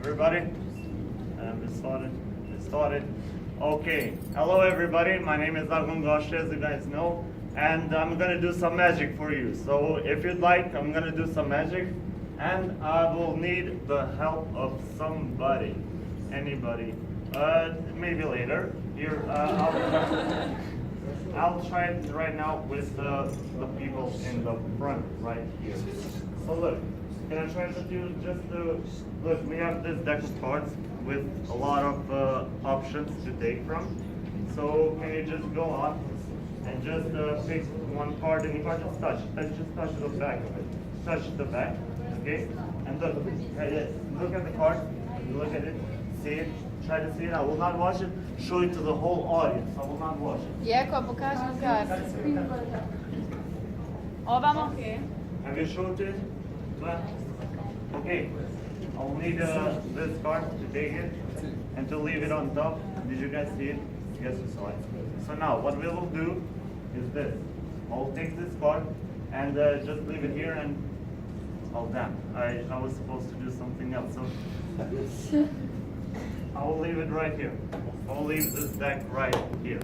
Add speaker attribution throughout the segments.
Speaker 1: Everybody? We started. Okay. Hello, everybody. My name is Agon, Gashi, as you guys know, and I'm gonna do some magic for you. So if you'd like, I'm gonna do some magic, and I will need the help of somebody, anybody. Maybe later. Here, I'll try it right now with the people in the front right here. So look, can I try to do just look, we have this deck of cards with a lot of options to take from. So can you just go on and just pick one card and you can just touch the back of it. Touch the back, okay? And look at the card, look at it, see it, try to see it. I will not watch it, show it to the whole audience. I will not watch it.
Speaker 2: Jako, pokaż mi kartę. Ovamo.
Speaker 1: Have you showed it? Okay. I'll need this card to take it and to leave it on top. Did you guys see it? Yes, you saw it. So now what we will do is this. I'll take this card and just leave it here and oh damn, I was supposed to do something else. So I will leave it right here. I'll leave this deck right here.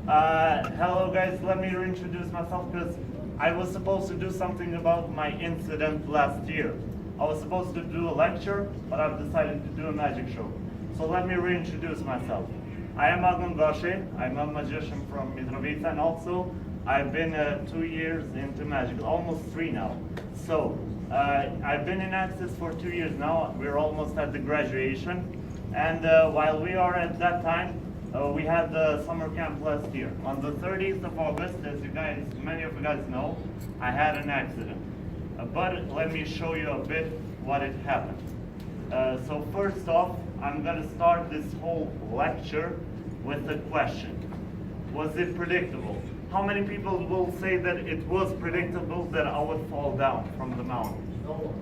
Speaker 1: Hello guys, let me reintroduce myself because I was supposed to do something about my incident last year. I was supposed to do a lecture, but I've decided to do a magic show. So let me reintroduce myself. I am Agon Gashi. I'm a magician from Mitrovica, and also I've been 2 years into magic, almost 3 now. So I've been in Access for 2 years now. We're almost at the graduation. And while we are at that time, we had the summer camp last year. On the 30th of August, as many of you guys know, I had an accident. But let me show you a bit what it happened. So first off, I'm gonna start this whole lecture with a question. Was it predictable? How many people will say that it was predictable that I would fall down from the mountain? No one.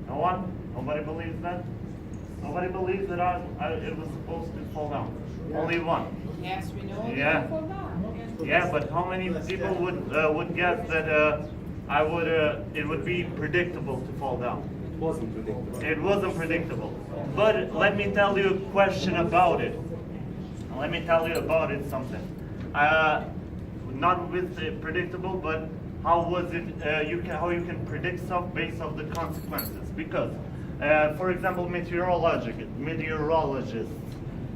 Speaker 1: No one? Nobody believes that? Nobody believes that it was supposed to fall down? Yeah. Only one?
Speaker 2: Yes, we know.
Speaker 1: Yeah. Yeah, but how many people would guess that it would be predictable to fall down?
Speaker 3: It wasn't predictable.
Speaker 1: It wasn't predictable. But let me tell you a question about it. Let me tell you about it something. Not with predictable, but how was it? How you can predict stuff based on the consequences? Because, for example, meteorologists,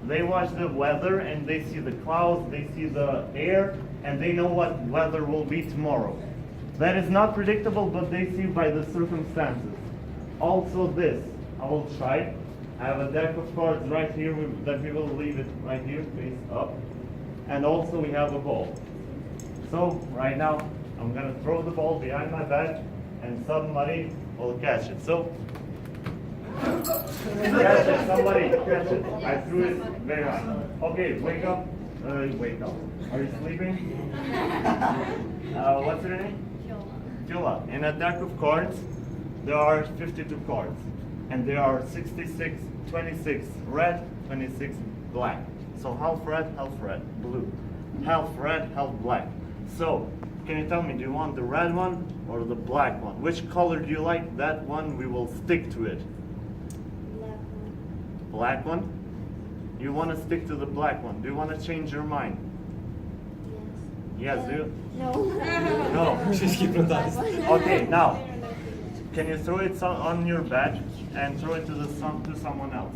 Speaker 1: they watch the weather and they see the clouds, they see the air, and they know what weather will be tomorrow. That is not predictable, but they see by the circumstances. Also this, I will try. I have a deck of cards right here that we will leave it right here, face up. And also we have a ball. So right now, I'm gonna throw the ball behind my back and somebody will catch it. So, catch it, somebody catch it. I threw it very high. Okay, wake up. Wake up. Are you sleeping? What's your name? Killa. In a deck of cards, there are 52 cards. And there are 26 red, 26 black. So half red, blue. Half red, half black. So, can you tell me, do you want the red one or the black one? Which color do you like? That one, we will stick to it. Black one? You want to stick to the black one. Do you want to change your mind? Yes, do you?
Speaker 4: No.
Speaker 1: No.
Speaker 3: She's hypnotized.
Speaker 1: Okay, now, can you throw it on your badge and throw it to someone else?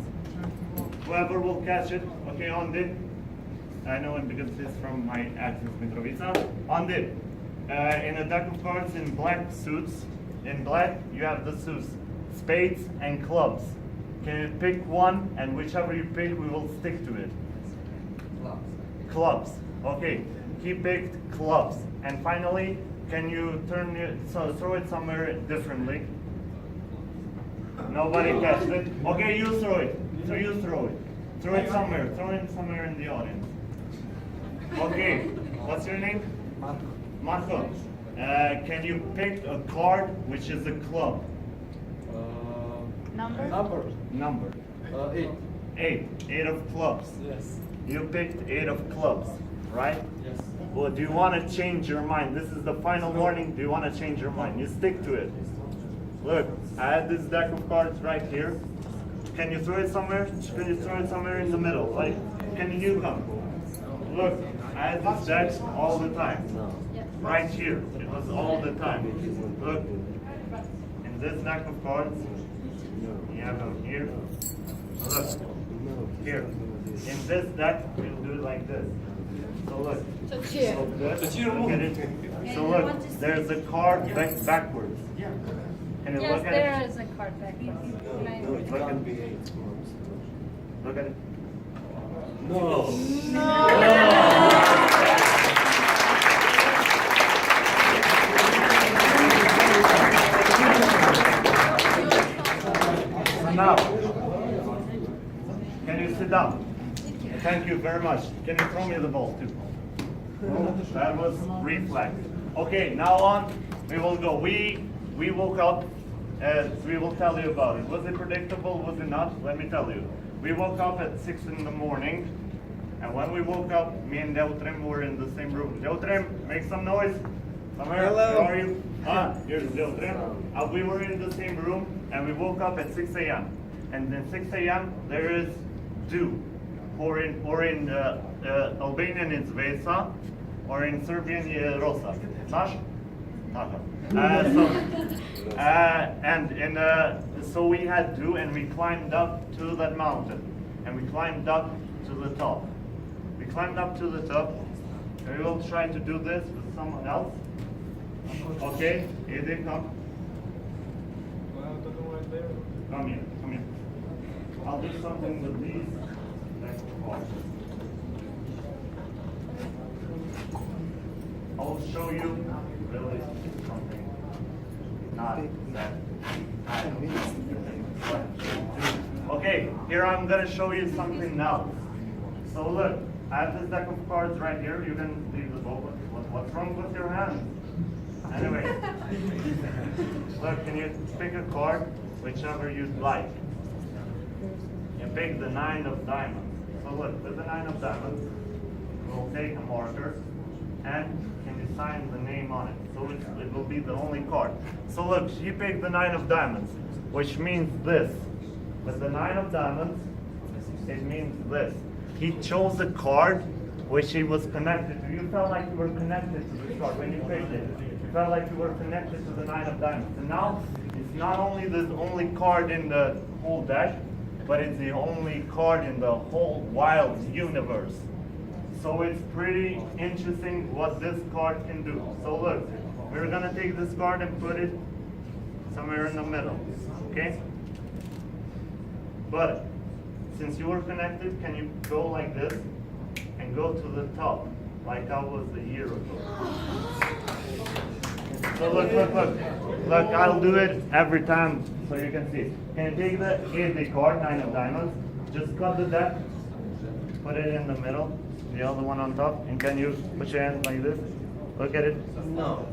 Speaker 1: Whoever will catch it, okay, on it. I know it because it's from my Access Mitrovica. On it. In a deck of cards in black suits, in black you have the suits, spades and clubs. Can you pick one, and whichever you pick, we will stick to it? Clubs. Okay, he picked clubs. And finally, can you throw it somewhere differently? Nobody catched it. Okay, you throw it. So you throw it. Throw it somewhere. Throw it somewhere in the audience. Okay, what's your name? Marco. Can you pick a card which is a club? Number.
Speaker 3: 8.
Speaker 1: 8 of clubs.
Speaker 3: Yes.
Speaker 1: You picked 8 of clubs, right?
Speaker 3: Yes.
Speaker 1: Well, do you want to change your mind? This is the final warning. Do you want to change your mind? You stick to it. Look, I had this deck of cards right here. Can you throw it somewhere? Can you throw it somewhere in the middle? Like, can you come? Look, I had this deck all the time. Right here. It was all the time. Look, in this deck of cards, you have them here. Look, here. In this deck, we'll do it like this. So look. So good. Look at it. So look, there's a card backwards. Can you look at it?
Speaker 2: There is a card back.
Speaker 1: Look at it.
Speaker 3: No.
Speaker 1: Now, can you sit down? Thank you very much. Can you throw me the ball too? That was reflex. Okay, now on, we will go. We woke up, we will tell you about it. Was it predictable? Was it not? Let me tell you. We woke up at 6 in the morning, and when we woke up, me and Deutrim were in the same room. Deutrim, make some noise. Somewhere.
Speaker 3: Hello.
Speaker 1: How are you? Here's Deutrim. We were in the same room, and we woke up at 6 a.m. And then 6 a.m. there is dew. Or in Albanian it's vesa, or in Serbian rosa. Mash? So we had dew, and we climbed up to that mountain, and we climbed up to the top. We climbed up to the top, and we will try to do this with someone else. Okay, here they come. Come here, come here. I'll do something with these. I will show you really something not that. Okay, here I'm gonna show you something now. So look, I have this deck of cards right here. You can leave the book. What's wrong with your hand? Anyway, look, can you pick a card, whichever you'd like? You pick the 9 of diamonds. So look, with the 9 of diamonds, we'll take a marker, and can you sign the name on it? So it will be the only card. So look, he picked the 9 of diamonds, which means this. With the 9 of diamonds, it means this. He chose a card which he was connected to. You felt like you were connected to this card when you picked it. You felt like you were connected to the 9 of diamonds. And now, it's not only the only card in the whole deck, but it's the only card in the whole wild universe. So it's pretty interesting what this card can do. So look, we're gonna take this card and put it somewhere in the middle, okay? But since you were connected, can you go like this and go to the top, like I was a year ago? So look, I'll do it every time so you can see. Can you take the 8 card, 9 of diamonds, just cut the deck, put it in the middle, the other one on top, and can you put your hand like this? Look at it.
Speaker 3: No.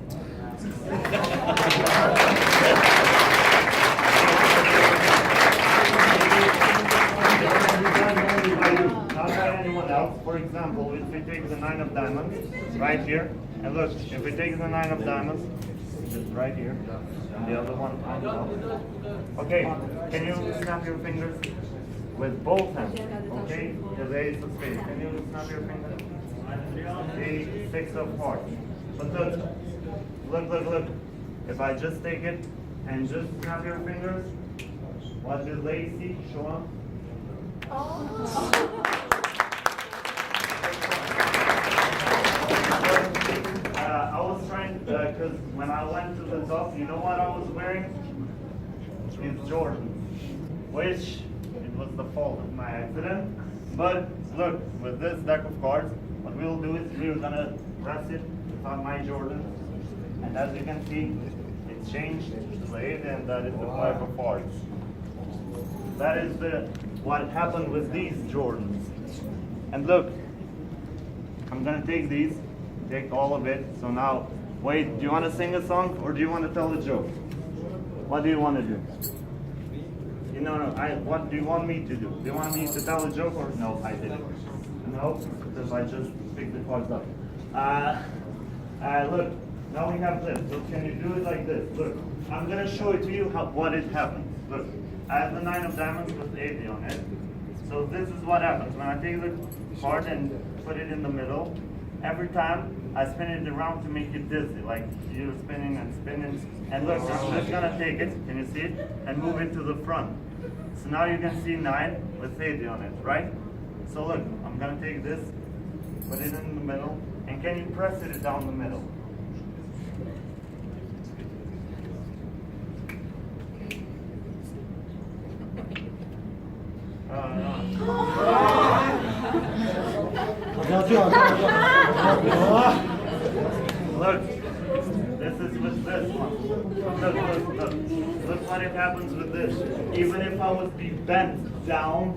Speaker 1: Not by anyone else. For example, if we take the 9 of diamonds right here, and look, if we take the 9 of diamonds, just right here, and the other one on top. Okay, can you snap your fingers with both hands? Okay, the ace of spades. Can you snap your fingers? The 6 of hearts. But look. If I just take it and just snap your fingers, what did Lacey show up? I was trying, because when I went to the top, you know what I was wearing? These Jordans, which it was the fault of my accident. But look, with this deck of cards, what we'll do is we're gonna press it on my Jordans, and as you can see, it changed to 8, and that is the 5 of hearts. That is what happened with these Jordans. And look, I'm gonna take these, take all of it. So now, wait, do you want to sing a song or do you want to tell a joke? What do you want to do? What do you want me to do? Do you want me to tell a joke or no? I didn't. No, because I just picked the cards up. Look, now we have this. So can you do it like this? Look, I'm gonna show it to you what it happens. Look, I have the 9 of diamonds with 80 on it. So this is what happens. When I take the card and put it in the middle, every time I spin it around to make it dizzy, like you're spinning and spinning. And look, I'm just gonna take it, can you see it? And move it to the front. So now you can see 9 with 80 on it, right? So look, I'm gonna take this, put it in the middle, and can you press it down the middle? Look, this is with this one. Look what it happens with this. Even if I was be bent down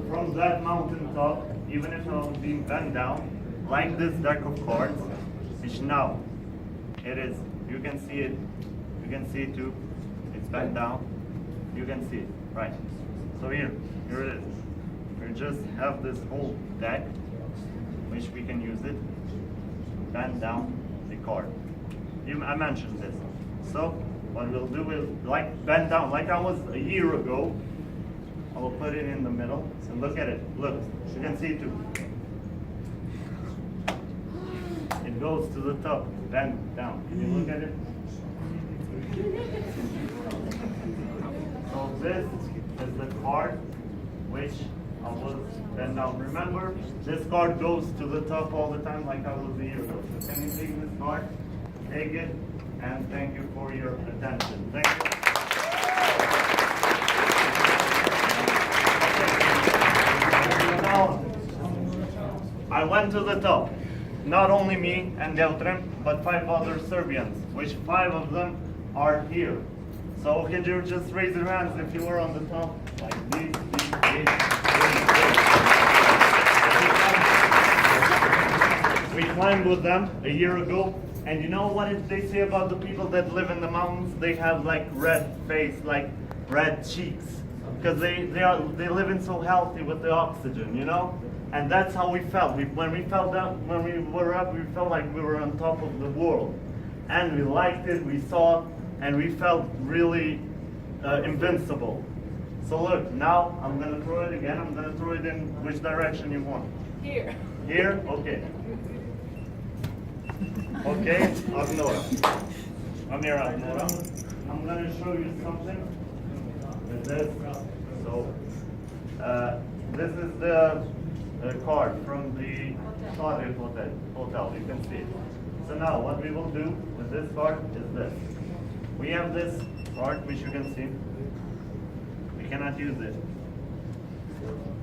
Speaker 1: from that mountain top, even if I was being bent down, like this deck of cards, which now it is, you can see it, you can see it too, it's bent down, you can see it, right? So here it is. We just have this whole deck, which we can use it, bend down the card. I mentioned this. So what we'll do is like bend down, like I was a year ago. I will put it in the middle and look at it. Look, you can see it too. It goes to the top, bend down. Can you look at it? So this is the card which I was bend down. Remember, this card goes to the top all the time like I was a year ago. So can you take this card? Take it, and thank you for your attention. Thank you. Okay. Now, I went to the top. Not only me and Deltrim, but 5 other Serbians, which 5 of them are here. So can you just raise your hands if you were on the top? Like these. We climbed with them a year ago, and you know what they say about the people that live in the mountains? They have like red face, like red cheeks, because they live in so healthy with the oxygen, you know? And that's how we felt. When we fell down, when we were up, we felt like we were on top of the world. And we liked it, we saw it, and we felt really invincible. So look, now I'm gonna throw it again. I'm gonna throw it in which direction you want.
Speaker 2: Here.
Speaker 1: Here? Okay. Okay, Agnora. I'm here, Agnora. I'm gonna show you something with this. So, this is the card from the Sharri hotel. You can see it. So now, what we will do with this card is this. We have this card, which you can see. We cannot use it.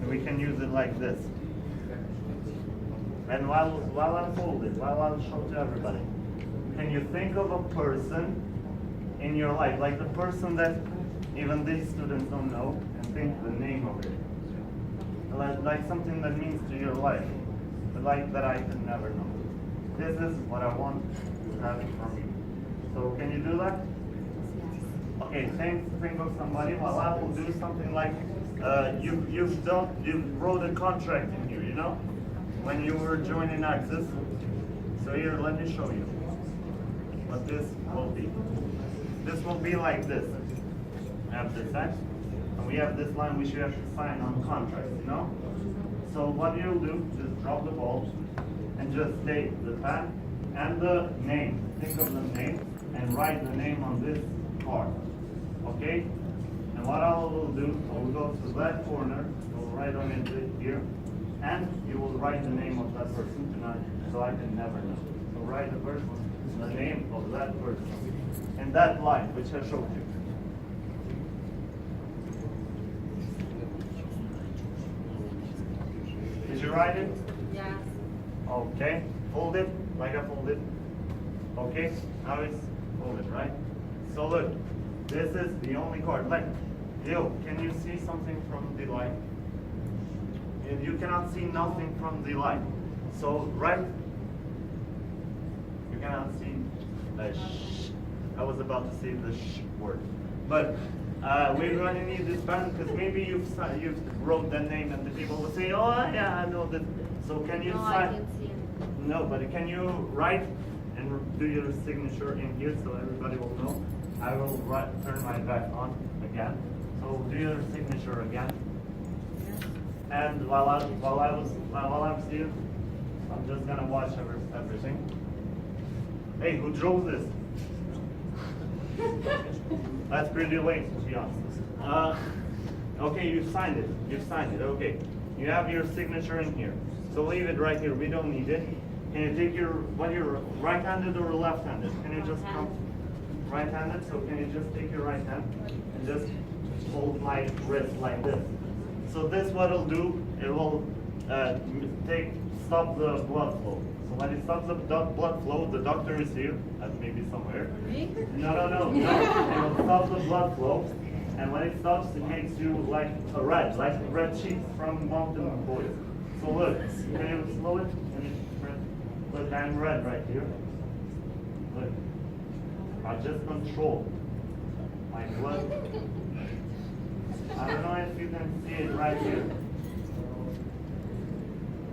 Speaker 1: We can use it like this. And while I'm folded, while I'll show to everybody, can you think of a person in your life, like the person that even these students don't know, and think the name of it? Like something that means to your life, but like that I can never know. This is what I want to have from you. So can you do that? Okay, think of somebody. While I will do something like you wrote a contract in here, you know, when you were joining Accessit. So here, let me show you what this will be. This will be like this. I have this X, and we have this line which you have to sign on contracts, you know? So what you'll do, just drop the ball, and just state the time and the name. Think of the name, and write the name on this card. Okay? And what I will do, I will go to that corner, I will write on it here, and you will write the name of that person tonight, so I can never know. So write the name of that person, in that line, which I showed you. Did you write it?
Speaker 2: Yeah.
Speaker 1: Okay. Fold it, like I folded. Okay, now it's folded, right? So look, this is the only card. Like, yo, can you see something from the light? If you cannot see nothing from the light. So, right? You cannot see the sh. I was about to say the sh word. But we're going to need this pen because maybe you've wrote the name and the people will say, oh yeah, I know that. So can you sign?
Speaker 2: I can see it.
Speaker 1: No, but can you write and do your signature in here so everybody will know? I will turn my back on again. again. So do your signature again. And while I'm here, I'm just gonna watch everything. Hey, who drove this? That's pretty late, to be honest. Okay, you've signed it. You've signed it. Okay, you have your signature in here. So leave it right here. We don't need it. Can you take your, when you're right-handed or left-handed? Can you just come right-handed? So can you just take your right hand and just hold my wrist like this? So this what it'll do, it will stop the blood flow. So when it stops the blood flow, the doctor is here, maybe somewhere. No. It will stop the blood flow, and when it stops, it makes you like red cheeks from mountain boys. So look, can you slow it? Look, I'm red right here. Look, I just control my blood. I don't know if you can see it right here.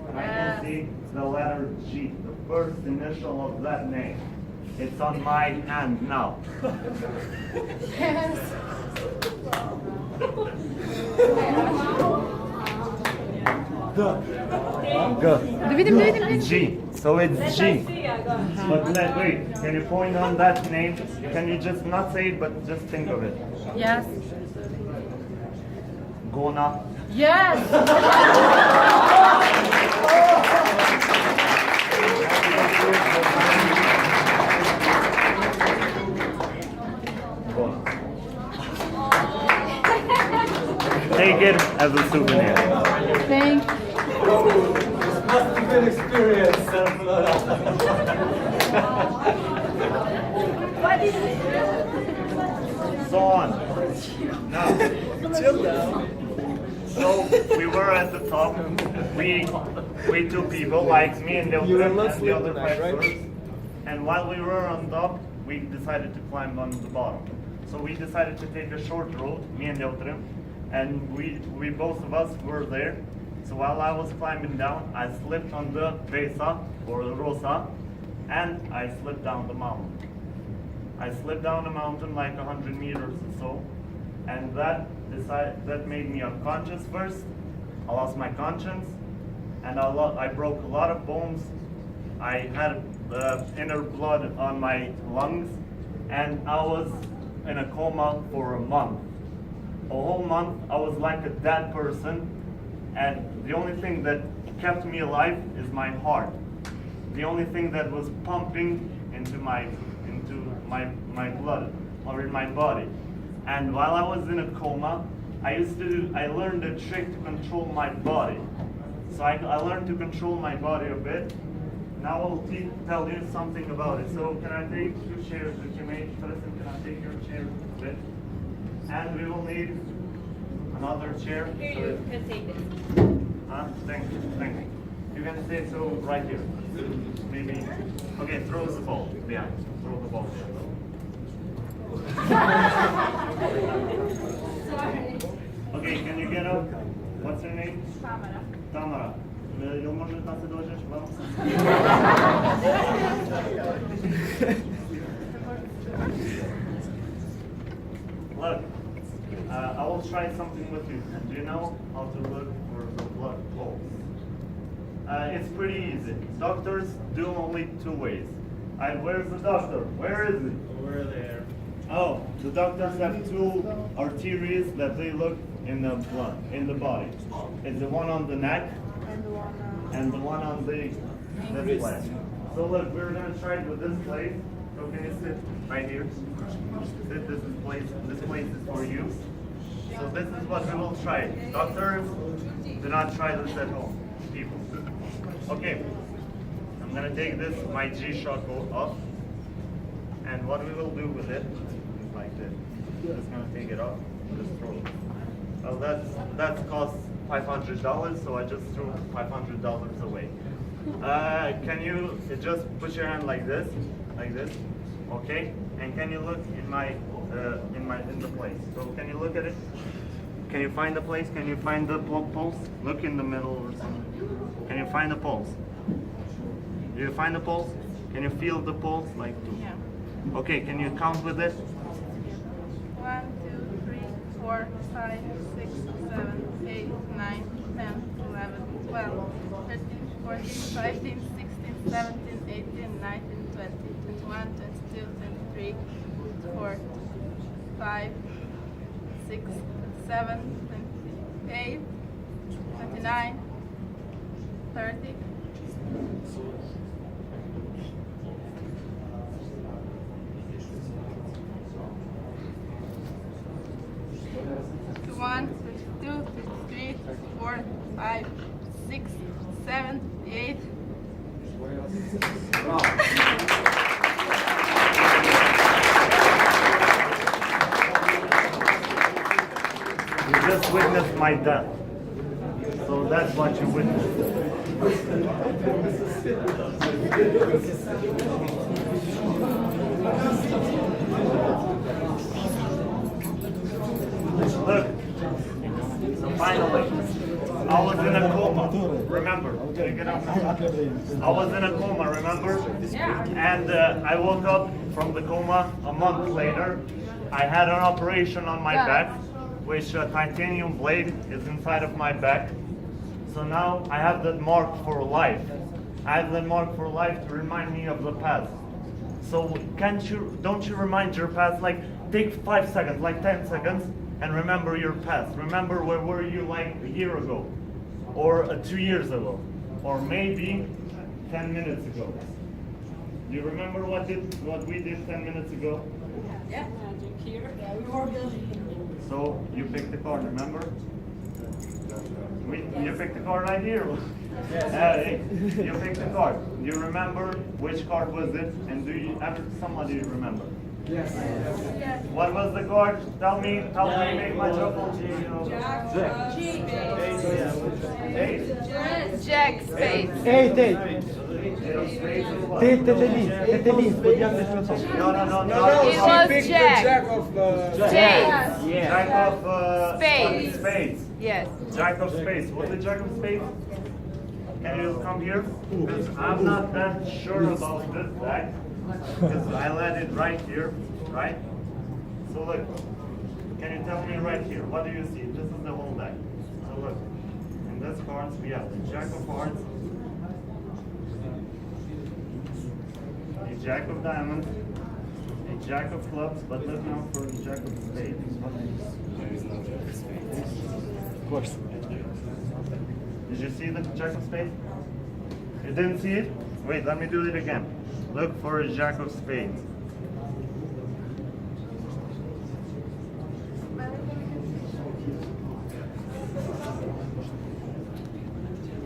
Speaker 1: And I can see the letter G, the first initial of that name. It's on my hand now.
Speaker 2: Yes.
Speaker 1: G. So it's G. But wait, can you point on that name? Can you just not say it, but just think of it?
Speaker 2: Yes.
Speaker 1: Gona.
Speaker 2: Yes.
Speaker 1: Take it as a souvenir.
Speaker 2: Thank you.
Speaker 3: Must be good experience.
Speaker 1: So on. Now,
Speaker 3: Chill down.
Speaker 1: so we were at the top. We two people, like me and the
Speaker 3: You
Speaker 1: other,
Speaker 3: will not
Speaker 1: and the
Speaker 3: sleep
Speaker 1: other
Speaker 3: tonight,
Speaker 1: five
Speaker 3: right?
Speaker 1: tourists. And while we were on top, we decided to climb on the bottom. So we decided to take a short road, me and the other, and we both of us were there. So while I was climbing down, I slipped on the disa or the rosa, and I slipped down the mountain. I slipped down the mountain like 100 meters or so, and that made me unconscious first. I lost my conscience, and I broke a lot of bones. I had inner blood on my lungs, and I was in a coma for a month. A whole month, I was like a dead person, and the only thing that kept me alive is my heart. The only thing that was pumping into my blood or in my body. And while I was in a coma, I learned a trick to control my body. So I learned to control my body a bit. Now I'll tell you something about it. So can I take 2 chairs that you made? Person, can I take your chair a bit? And we will need another chair.
Speaker 4: Here, you can take this.
Speaker 1: Thank you. You can say so right here. Maybe. Okay, throw the ball behind. Throw the ball behind. Okay, can you get up? What's your name? Tamara. Jel možeš da se dođeš malo? Look, I will try something with you. Do you know how to look for the blood flows? It's pretty easy. Doctors do only 2 ways. Where's the doctor? Where is he?
Speaker 3: Over there.
Speaker 1: Oh, the doctors have 2 arteries that they look in the blood, in the body. It's the one on the neck and the one on this place. So look, we're gonna try it with this place. So can you sit right here? Sit, this place is for you. So this is what we will try. Doctors, do not try this at home, people. Okay, I'm gonna take this, my G-Shock off. And what we will do with it is like this. Just gonna take it off, just throw it. Well, that costs $500, so I just threw $500 away. Can you just put your hand like this, okay? And can you look in the place? So can you look at it? Can you find the place? Can you find the pulse? Look in the middle or something. Can you find the pulse? Do you find the pulse? Can you feel the pulse? Like,
Speaker 2: Yeah.
Speaker 1: okay, can you count with it?
Speaker 2: 1, 2, 3,
Speaker 4: 4, 5, 6, 7, 8, 9, 10, 11, 12, 13, 14, 15, 16, 17, 18, 19, 20, 21, 22, 23, 24, 5, 6, 7, 28, 29, 30, 21, 22, 23, 24, 5, 6, 7, 8.
Speaker 1: You just witnessed my death. So that's what you witnessed. Look. So finally, I was in a coma. Remember? Can you get up now? I was in a coma, remember? And I woke up from the coma a month later. I had an operation on my back, which a titanium blade is inside of my back. So now I have that mark for life. I have that mark for life to remind me of the past. So don't you remind your past, like take 5 seconds, like 10 seconds, and remember your past. Remember where were you like a year ago, or 2 years ago, or maybe 10 minutes ago. Do you remember what we did 10 minutes ago?
Speaker 5: Yeah.
Speaker 1: So you picked the card, remember? You picked the card right here. You picked the card. Do you remember which card was it? And do you somebody remember?
Speaker 3: Yes.
Speaker 1: What was the card? Tell me, make my shuffle.
Speaker 2: Jack spade.
Speaker 1: No.
Speaker 2: It was
Speaker 3: Pick the
Speaker 2: Jack.
Speaker 3: Jack of
Speaker 1: Jack of
Speaker 2: Spades.
Speaker 1: spades.
Speaker 2: Yes.
Speaker 1: Jack of spades. What's the Jack of spades? Can you come here? Because I'm not that sure about this deck. Because I let it right here, right? So look, can you tell me right here, what do you see? This is the whole deck. So look, in this cards we have the Jack of hearts, a Jack of diamonds, a Jack of clubs, but look now for the Jack of spades.
Speaker 3: Of course.
Speaker 1: Did you see the Jack of spades? You didn't see it? Wait, let me do it again. Look for a Jack of spades.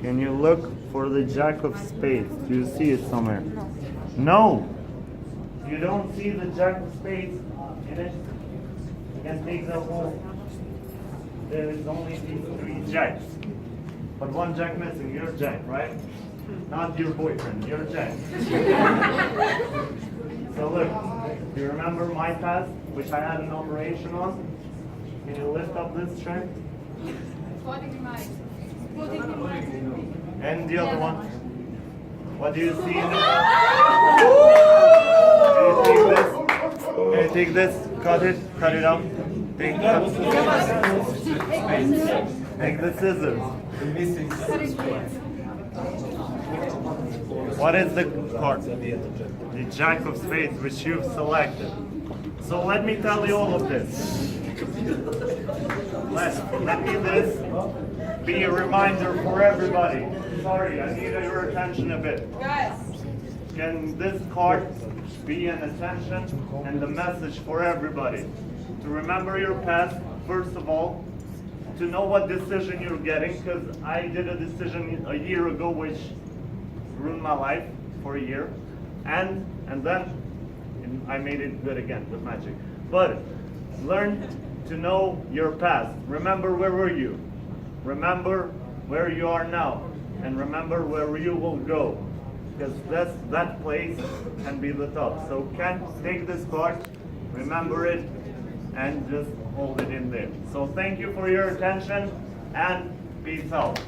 Speaker 1: Can you look for the Jack of spades? Do you see it somewhere? No! You don't see the Jack of spades in it? You can take the whole. There is only these 3 jacks. But 1 jack missing, you're Jack, right? Not your boyfriend, you're Jack. So look, do you remember my past, which I had an operation on? Can you lift up this strength? And the other one? What do you see in the Can you take this? Cut it out. Take the scissors. What is the card? The Jack of spades, which you've selected. So let me tell you all of this. Let me this be a reminder for everybody. Sorry, I need your attention a bit. Can this card be an attention and a message for everybody? To remember your past, first of all, to know what decision you're getting, because I did a decision a year ago which ruined my life for a year, and then I made it good again with magic. But learn to know your past. Remember where were you? Remember where you are now, and remember where you will go, because that place can be the top. So take this card, remember it, and just hold it in there. So thank you for your attention, and peace out.